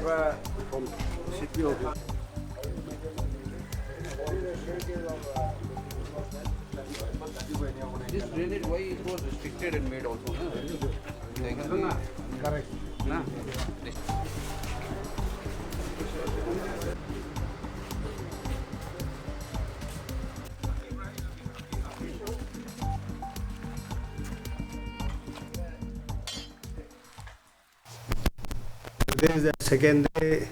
from CPO. This drainage, why it was restricted and made also? No? Correct. No? Today is the second day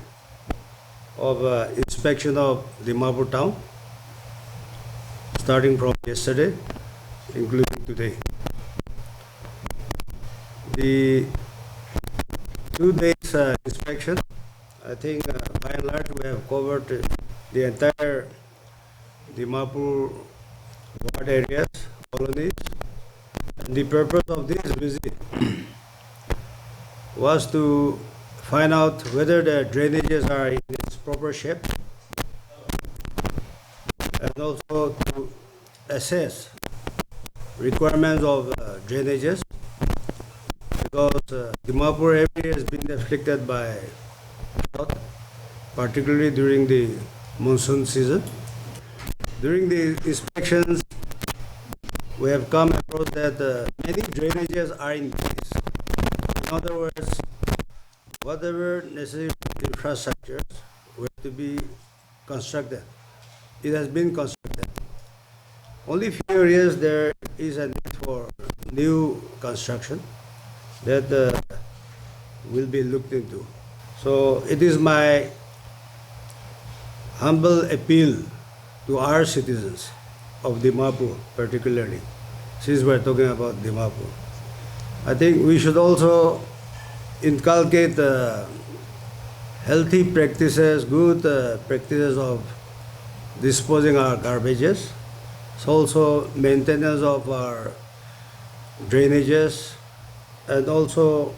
of inspection of Dimapur town, starting from yesterday, including today. The 2 days inspection, I think by and large we have covered the entire Dimapur ward areas, colonies. And the purpose of this visit was to find out whether the drainages are in its proper shape and also to assess requirements of drainages, because Dimapur area has been afflicted by drought, particularly during the monsoon season. During the inspections, we have come across that many drainages are in place. In other words, whatever necessary infrastructures were to be constructed, it has been constructed. Only few areas there is a need for new construction that will be looked into. So it is my humble appeal to our citizens of Dimapur particularly, since we're talking about Dimapur. I think we should also inculcate healthy practices, good practices of disposing our garbages. So also maintenance of our drainages and also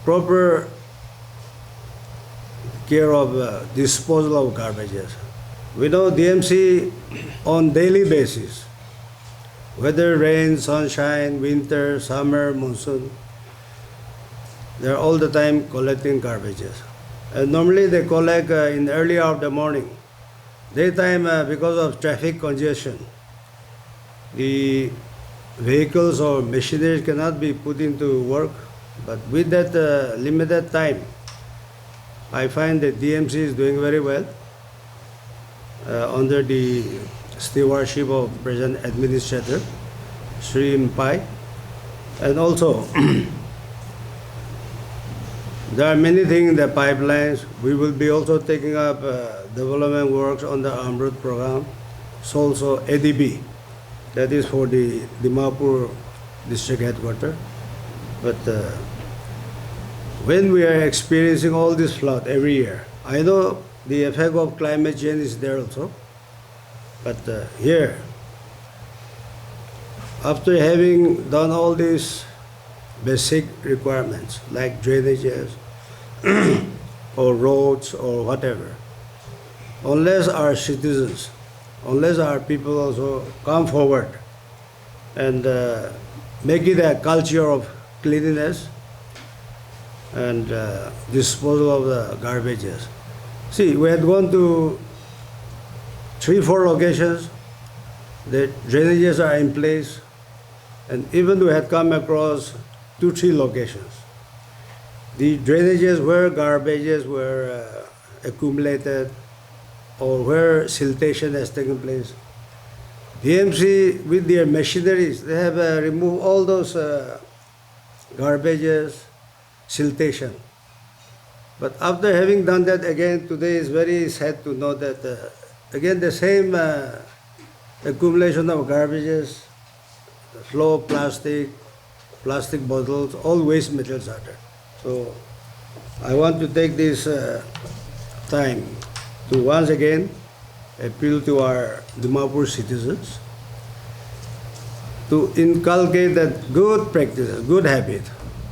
proper care of disposal of garbages. We know DMC on daily basis, whether rain, sunshine, winter, summer, monsoon, they're all the time collecting garbages. And normally they collect in the early hour of the morning. Daytime, because of traffic congestion, the vehicles or machinery cannot be put into work. But with that limited time, I find that DMC is doing very well under the stewardship of present administrator, Sri Mpai. And also, there are many things in the pipelines. We will be also taking up development works on the Amrut program. So also ADB, that is for the Dimapur district headquarters. But when we are experiencing all this flood every year, I know the effect of climate change is there also. But here, after having done all these basic requirements like drainages or roads or whatever, unless our citizens, unless our people also come forward and make it a culture of cleanliness and disposal of the garbages. See, we had gone to 3-4 locations, the drainages are in place, and even we had come across 2-3 locations. The drainages where garbages were accumulated or where siltation has taken place, DMC with their machineries, they have removed all those garbages, siltation. But after having done that again, today is very sad to know that again the same accumulation of garbages, the flow of plastic bottles, all waste materials are there. So I want to take this time to once again appeal to our Dimapur citizens to inculcate that good practice, good habit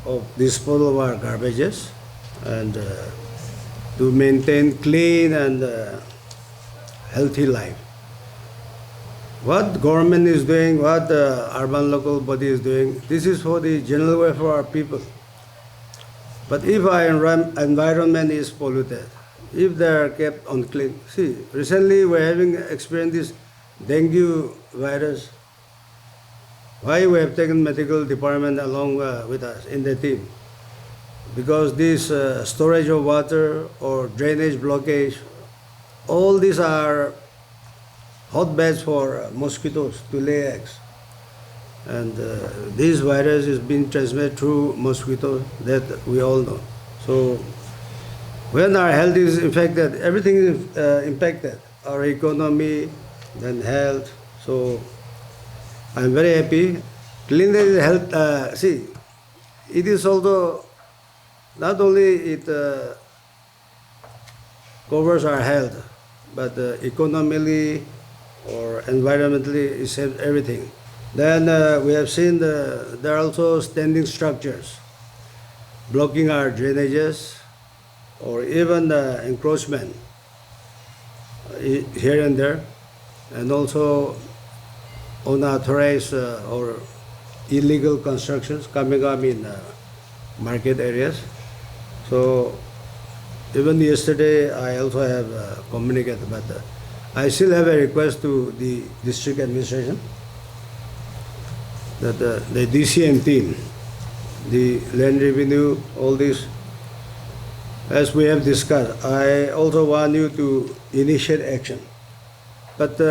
of disposal of our garbages and to maintain clean and healthy life. What government is doing, what the urban local body is doing, this is for the general welfare of our people. But if our environment is polluted, if they are kept unclean, see, recently we're having experienced this dengue virus. Why we have taken medical department along with us in the team? Because this storage of water or drainage blockage, all these are hotbeds for mosquitoes to lay eggs. And this virus is being transmitted through mosquitoes that we all know. So when our health is infected, everything is impacted. Our economy, then health. So I'm very happy. Cleanliness is health. See, it is also not only it covers our health, but economically or environmentally it saves everything. Then we have seen there are also standing structures blocking our drainages or even encroachment here and there, and also unauthorized or illegal constructions coming up in market areas. So even yesterday I also have communicated, but I still have a request to the district administration that the DCM team, the land revenue, all this, as we have discussed, I also want you to initiate action. But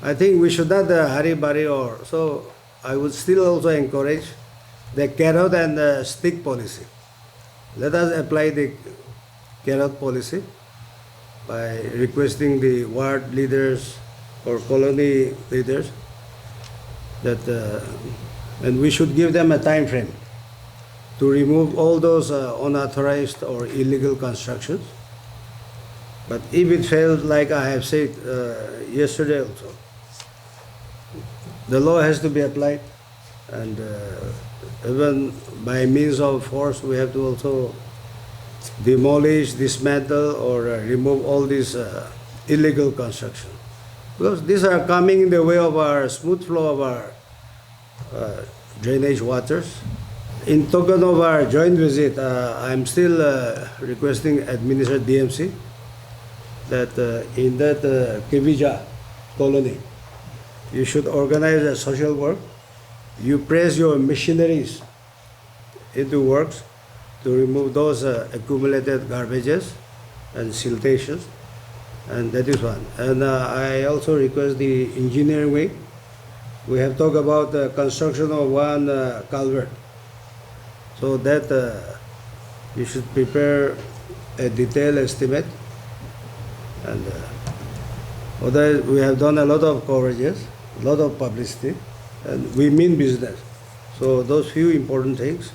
I think we should not hurry-burry or so. I would still also encourage the carrot and stick policy. Let us apply the carrot policy by requesting the ward leaders or colony leaders that, and we should give them a time frame to remove all those unauthorized or illegal constructions. But if it fails, like I have said yesterday also, the law has to be applied, and even by means of force, we have to also demolish, dismantle, or remove all these illegal construction. Because these are coming in the way of our smooth flow of our drainage waters. In token of our joint visit, I'm still requesting Administrator DMC that in that Kivija colony, you should organize a social work. You press your missionaries into works to remove those accumulated garbages and siltations, and that is one. And I also request the engineering wing. We have talked about the construction of one culvert, so that you should prepare a detailed estimate. And otherwise, we have done a lot of coverages, a lot of publicity, and we mean business. So those few important things,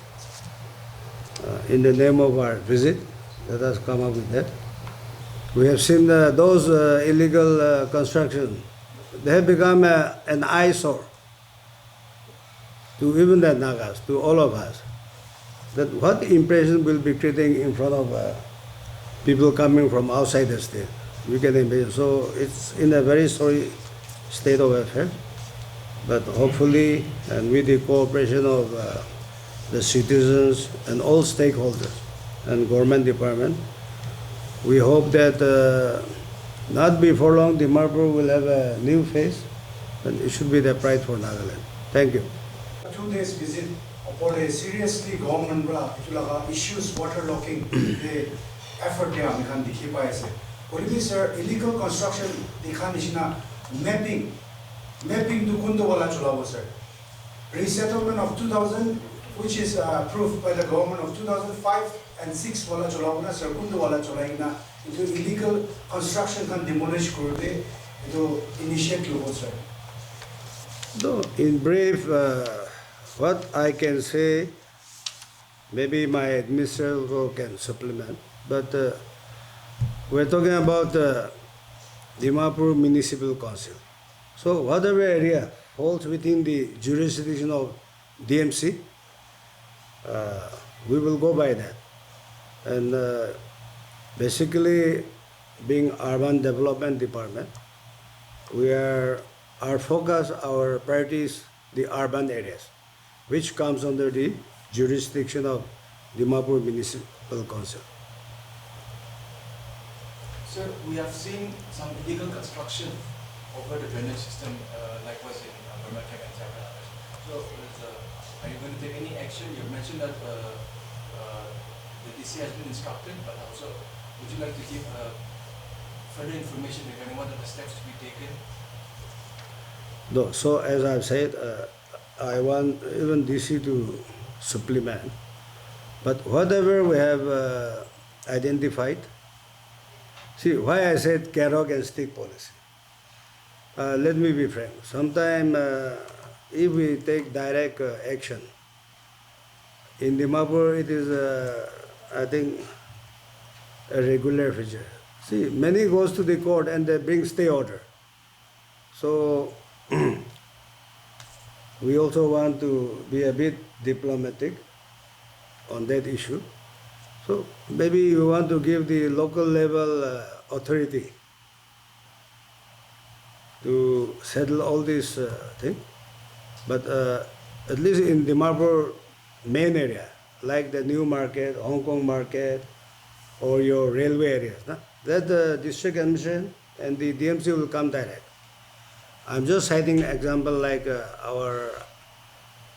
in the name of our visit, let us come up with that. We have seen those illegal construction. They have become an eyesore to even the Nagas, to all of us. That what impression will be creating in front of people coming from outside the state. We can imagine. So it's in a very sorry state of affairs. But hopefully, and with the cooperation of the citizens and all stakeholders and government department, we hope that not before long, Dimapur will have a new face, and it should be the pride for Nagaland. Thank you. 2 days visit for a seriously government issues waterlogging the effort there we can keep us. What is sir illegal construction the condition mapping to kundo wala chulawo sir. Resettlement of 2000 which is approved by the government of 2005 and 6 wala chulawo na sir kundo wala chulaina into illegal construction can demolish kurte into initiate lo sir. No, in brief, what I can say, maybe my administrator can supplement, but we're talking about Dimapur Municipal Council. So whatever area falls within the jurisdiction of DMC, we will go by that. And basically, being Urban Development Department, our focus, our priority is the urban areas, which comes under the jurisdiction of Dimapur Municipal Council. Sir, we have seen some illegal construction over the drainage system, likewise in Burma Camp and Zhaleo. So, are you going to take any action? You mentioned that the DC has been instructed, but also would you like to give further information regarding what are the steps to be taken? No, so as I've said, I want even DC to supplement. But whatever we have identified, see why I said carrot and stick policy. Let me be frank. Sometimes if we take direct action, in Dimapur it is, I think, a regular feature. See, many goes to the court and they bring stay order. So we also want to be a bit diplomatic on that issue. So maybe we want to give the local level authority to settle all this thing. But at least in Dimapur main area, like the New Market, Hong Kong Market, or your railway areas, that the district administration and the DMC will come direct. I'm just citing an example like our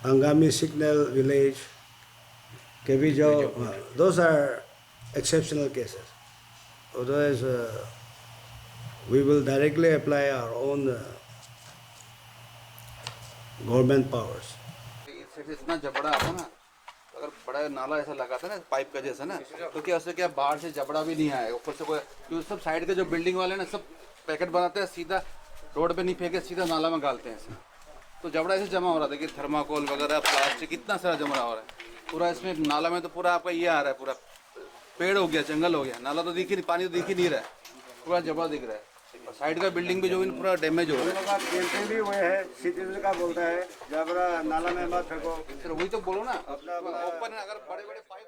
Angami Signal Village, Kevijo, those are exceptional cases. Otherwise, we will directly apply our own government powers. इससे इतना जबड़ा आता ना, अगर बड़ा नाला ऐसा लगाता ना पाइप का जैसा ना, तो क्या उससे क्या बाहर से जबड़ा भी नहीं आएगा, ऊपर से कोई क्योंकि सब साइड के जो बिल्डिंग वाले ना सब पैकेट बनाते हैं, सीधा रोड पे नहीं फेंके, सीधा नाला में डालते हैं ऐसे, तो जबड़ा ऐसे जमा हो रहा था कि थर्माकोल वगैरह प्लास्टिक इतना सारा जमा हो रहा है पूरा इसमें नाला में। तो पूरा आपका ये आ रहा है, पूरा पेड़ हो गया, जंगल हो गया, नाला तो दिख ही नहीं, पानी तो दिख ही नहीं रहा है, पूरा जबड़ा दिख रहा है। और साइड का बिल्डिंग भी जो भी पूरा डैमेज हो रहा है। कैंपेन भी वही है, सिटीजन का बोलता है जबरा नाला में मत फेंको। फिर वही तो बोलो ना, ओपन अगर बड़े बड़े पाइप